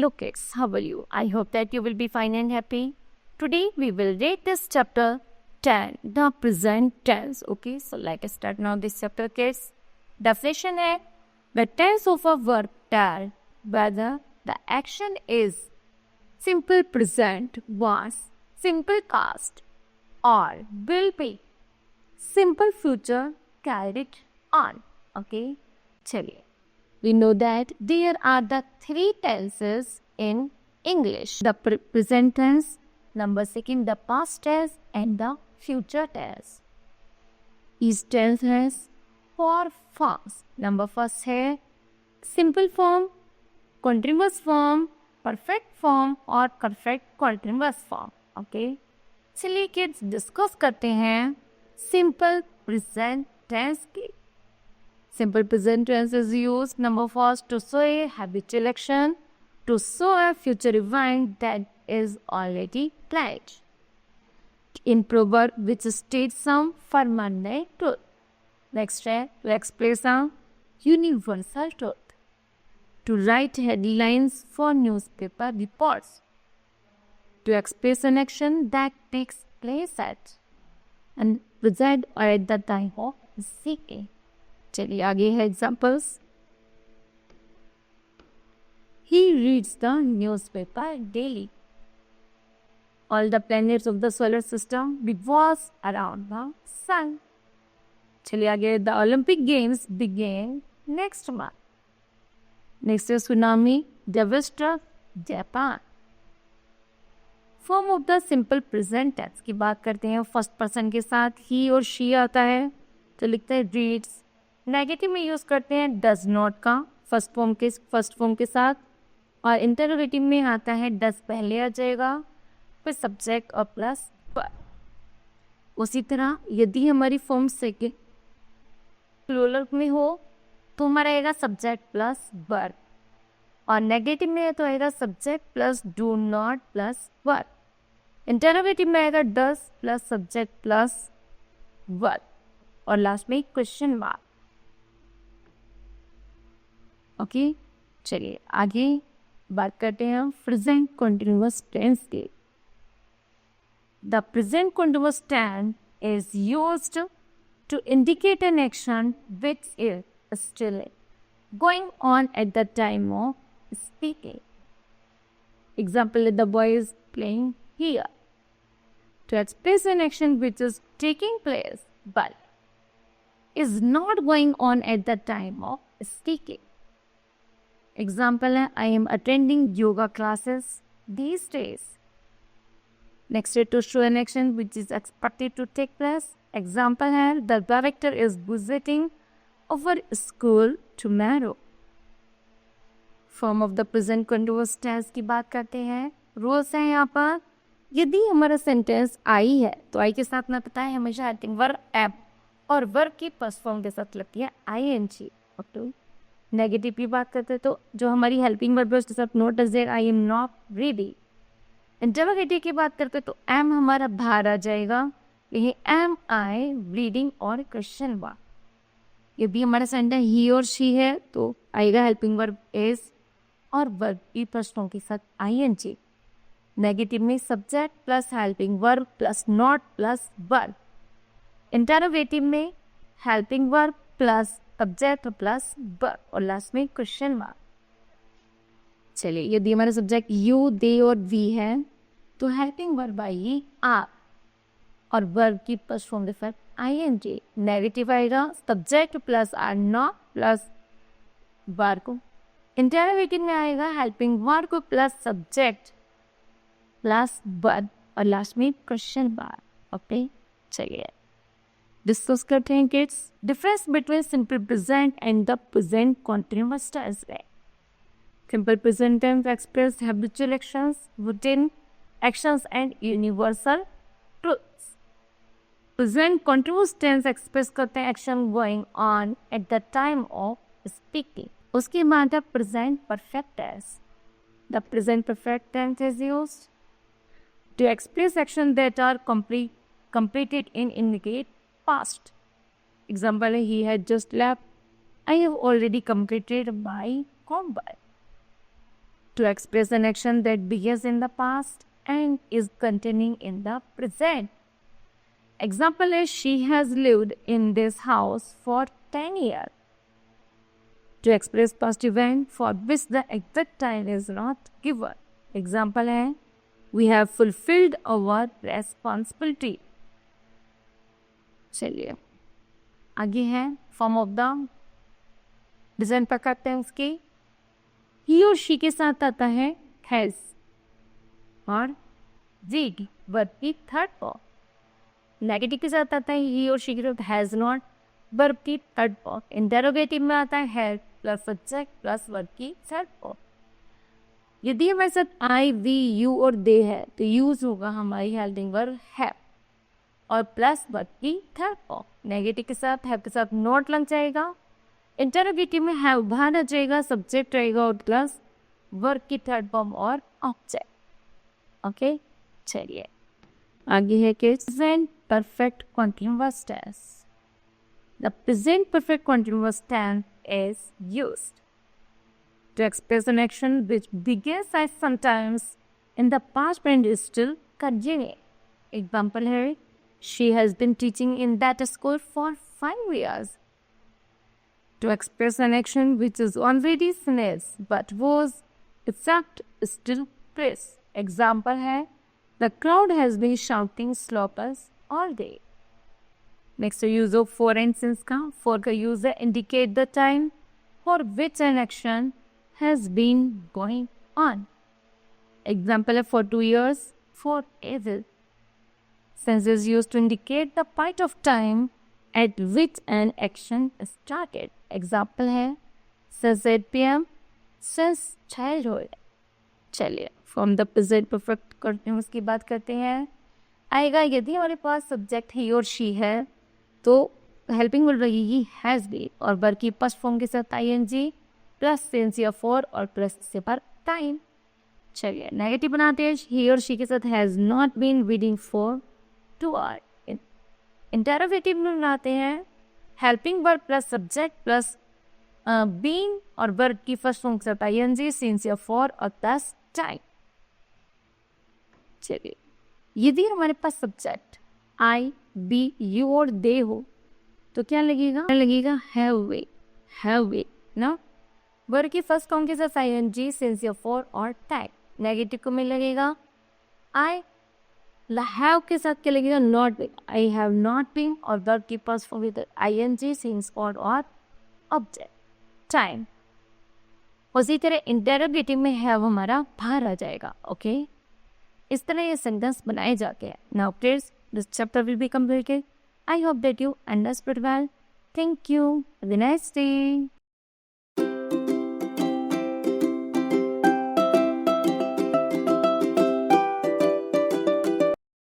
Hello kids, how are you? I hope that you will be fine and happy. Today we will read this chapter 10, the present tense. Okay, so let's start now this chapter kids. Definition है the tense of a verb tell whether the action is simple present, was, simple past or will be simple future carried on. Okay, चलिए. We know that there are the three tenses in English. The present tense, number second the past tense and the future tense. Each tense has four forms. Number first है simple form, continuous form, perfect form और perfect continuous form. Okay. चलिए kids discuss करते हैं simple present tense की. Simple present tense is used, number first, to show a habitual action, to show a future event that is already planned. In proverb which states some permanent truth. Next है to express a universal truth. To write headlines for newspaper reports. To express an action that takes place at and present or at the time of seeking. चलिए आगे है examples. He reads the newspaper daily. All the planets of the solar system revolve around the sun. चलिए आगे the Olympic Games begin next month. Next is tsunami devastated Japan. Form of the simple present tense की बात करते हैं. First person के साथ he और she आता है तो लिखते हैं reads. नेगेटिव में यूज़ करते हैं डज नॉट का फर्स्ट फॉर्म के साथ और इंटरोगेटिव में आता है डज पहले आ जाएगा फिर सब्जेक्ट और प्लस वर्ब. उसी तरह यदि हमारी फॉर्म सेकेंड प्लूरल में हो तो हमारा आएगा सब्जेक्ट प्लस वर्ब और नेगेटिव में है तो आएगा subject plus do not plus verb. Interrogative में आएगा does plus subject plus verb और लास्ट में क्वेश्चन मार्क. ओके चलिए आगे बात करते हैं प्रेजेंट कंटिन्यूअस टेंस के. The present continuous tense is used to indicate an action which is still going on at the time of speaking. Example the boy is playing here. To express an action which is taking place but is not going on at the time of speaking. Example है I am attending yoga classes these days. Next है to show an action which is expected to take place. Example है the director is visiting our school tomorrow. Form of the present continuous tense की बात करते हैं. Rules हैं यहाँ पर. यदि हमारा सेंटेंस आई है तो आई के साथ ना पता है हमेशा हेल्पिंग वर्ब एम और वर्ब की फर्स्ट फॉर्म के साथ लगती है ING. ओके नेगेटिव की बात करते हैं तो जो हमारी हेल्पिंग वर्ब है उसके साथ note does I am not reading. Interrogative की बात करते हैं तो एम हमारा बाहर आ जाएगा. यही एम आई रीडिंग और क्वेश्चन मार्क. यदि हमारा सेंटेंस ही और शी है तो आएगा हेल्पिंग वर्ब इज और वर्ब की फर्स्ट फॉर्म के साथ ING. नेगेटिव में subject plus helping verb plus not plus verb. Interrogative में helping verb plus subject plus verb और लास्ट में क्वेश्चन मार्क. चलिए यदि हमारा सब्जेक्ट यू दे और वी है तो हेल्पिंग वर्ब आएगी आप और वर्ब की फर्स्ट फॉर्म के साथ ING. नेगेटिव आएगा subject plus are not plus verb को. इंटरोगेटिव में आएगा हेल्पिंग वर्ब को प्लस सब्जेक्ट प्लस वर्ब और लास्ट में क्वेश्चन मार्क. ओके चलिए डिस्कस करते हैं kids difference between simple present and the present continuous tense. Simple present tense express habitual actions routine actions and universal truths. Present continuous tense express करते हैं action going on at the time of speaking. उसके बाद है present perfect tense. The present perfect tense is used to express action that are completed in indicate past. Example, he had just left. I have already completed my homework. to express an action that begins in the past and is continuing in the present. Example is she has lived in this house for 10 years. To express past event for which the exact time is not given. Example है we have fulfilled our responsibility. चलिए आगे है form of the design पर करते हैं उसके ही और she के साथ आता है हैज और डिड वर्ब की थर्ड फॉर्म। नेगेटिव के साथ आता है ही और शी के साथ हैज नॉट वर्ब की थर्ड फॉर्म। इंटरोगेटिव में आता है has plus subject plus verb की थर्ड फॉर्म। यदि हमारे साथ आई वी यू और दे है तो यूज होगा हमारी हेल्पिंग वर्ब हैव और प्लस वर्ब की थर्ड फॉर्म। नेगेटिव के साथ नॉट लग जाएगा। इंटरोगेटिव में हैव बाहर आ जाएगा, सब्जेक्ट रहेगा और प्लस वर्ब की थर्ड फॉर्म और ऑब्जेक्ट। ओके चलिए आगे है कि present perfect continuous tense. The present perfect continuous tense is used to express an action which begins as sometimes in the past and is still continuing. Example here, she has been teaching in that school for 5 years. To express an action which is already finished but was except still pressed. Example है the crowd has been shouting sloppers all day. Next use of for and since का for का use है indicate the time for which an action has been going on. Example है for 2 years, forever. Since is used to indicate the point of time at which an action started. Example है since 8 p.m. since childhood. चलिए from the present perfect continuous की बात करते हैं। आएगा यदि हमारे पास सब्जेक्ट ही और शी है तो हेल्पिंग वर्ब लगेगी हैज़ बीन और वर्ब की फर्स्ट फॉर्म के साथ आईएनजी प्लस सिंस या फॉर और प्लस से पर टाइम। चलिए नेगेटिव बनाते हैं ही और शी के साथ has not been reading for 2 hour. Interrogative में बनाते हैं helping verb plus subject plus been और वर्ब की फर्स्ट फॉर्म के साथ आईएनजी सिंस या फॉर और प्लस टाइम। चलिए यदि हमारे पास सब्जेक्ट आई बी यू और दे हो तो क्या लगेगा हैव वे ना। वर्ब की फर्स्ट फॉर्म के साथ आईएनजी सिंस या फॉर और टाइम। नेगेटिव को में लगेगा आई हैव के साथ क्या लगेगा not been, I have not been और वर्ब की first form with I N G since for और ऑब्जेक्ट टाइम। उसी तरह इंटरोगेटिव में हैव हमारा बाहर आ जाएगा। ओके इस तरह ये सेंटेंस बनाए जाते हैं। Now please this chapter will be completed. I hope that you understood well. Thank you. Have a nice day.